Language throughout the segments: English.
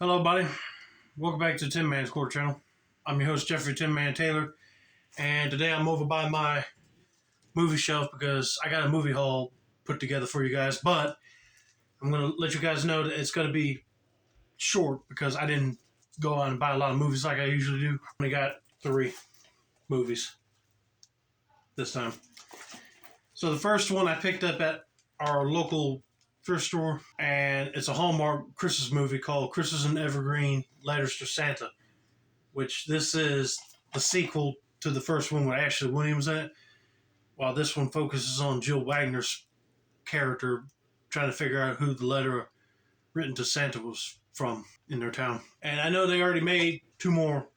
Hello, buddy. Welcome back to Tinmans Quarter Channel. I'm your host, Jeffrey Tinman Taylor, and today I'm over by my movie shelf because I got a movie haul put together for you guys, but I'm going to let you guys know that it's going to be short because I didn't go out and buy a lot of movies like I usually do. I only got 3 movies this time. So the first one I picked up at our local thrift store, and it's a Hallmark Christmas movie called Christmas in Evergreen Letters to Santa, which this is the sequel to the first one with Ashley Williams in it, while this one focuses on Jill Wagner's character trying to figure out who the letter written to Santa was from in their town. And I know they already made 2 more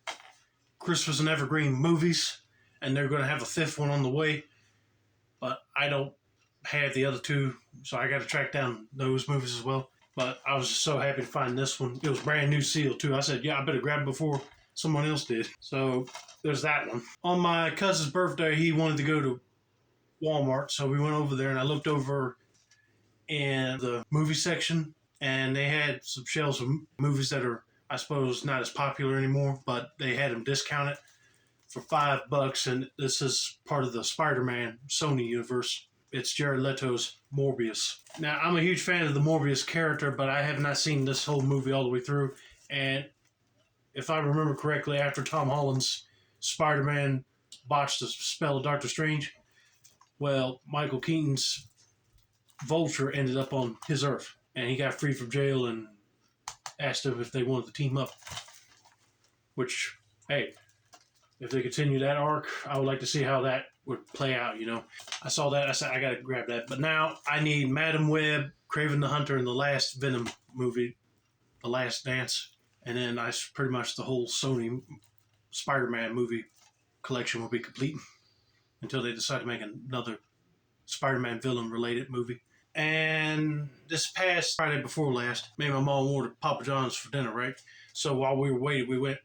Christmas in Evergreen movies, and they're going to have a 5th one on the way, but I don't have the other 2, so I got to track down those movies as well. But I was just so happy to find this one. It was brand new seal too. I said, yeah, I better grab it before someone else did. So there's that one. On my cousin's birthday, he wanted to go to Walmart, so we went over there and I looked over in the movie section, and they had some shelves of movies that are, I suppose, not as popular anymore, but they had them discounted for $5, and this is part of the Spider-Man Sony universe. It's Jared Leto's Morbius. Now, I'm a huge fan of the Morbius character, but I have not seen this whole movie all the way through. And if I remember correctly, after Tom Holland's Spider-Man botched the spell of Doctor Strange, well, Michael Keaton's Vulture ended up on his Earth, and he got free from jail and asked them if they wanted to team up. Which, hey, if they continue that arc, I would like to see how that would play out, you know. I saw that, I said, I gotta grab that. But now I need Madam Web, Kraven the Hunter, and the last Venom movie, The Last Dance. And then pretty much the whole Sony Spider-Man movie collection will be complete until they decide to make another Spider-Man villain-related movie. And this past Friday before last, me and my mom ordered Papa John's for dinner, right? So while we were waiting, we went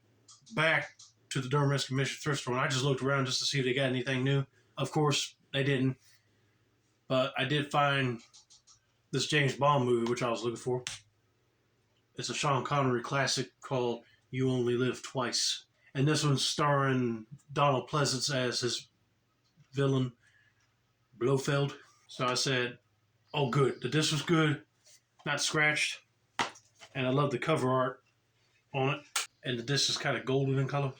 back to the Durham Rescue Mission thrift store, and I just looked around just to see if they got anything new. Of course, they didn't. But I did find this James Bond movie, which I was looking for. It's a Sean Connery classic called You Only Live Twice. And this one's starring Donald Pleasance as his villain, Blofeld. So I said, oh, good. The disc was good, not scratched. And I love the cover art on it. And the disc is kind of golden in color.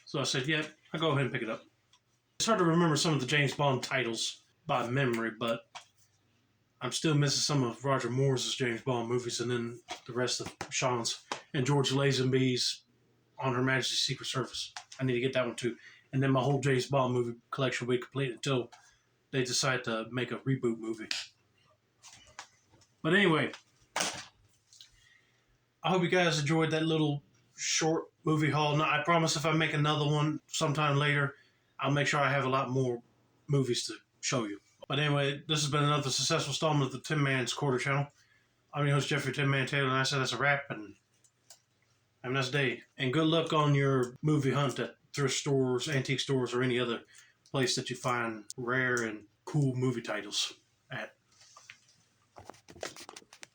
So I said, yeah, I'll go ahead and pick it up. It's hard to remember some of the James Bond titles by memory, but I'm still missing some of Roger Moore's James Bond movies, and then the rest of Sean's and George Lazenby's On Her Majesty's Secret Service. I need to get that one too. And then my whole James Bond movie collection will be complete until they decide to make a reboot movie. But anyway, I hope you guys enjoyed that little short movie haul. Now, I promise if I make another one sometime later, I'll make sure I have a lot more movies to show you. But anyway, this has been another successful installment of the Tinman's Quarter Channel. I'm your host, Jeffrey Tinman Taylor, and I said that's a wrap, and have a nice day. And good luck on your movie hunt at thrift stores, antique stores, or any other place that you find rare and cool movie titles.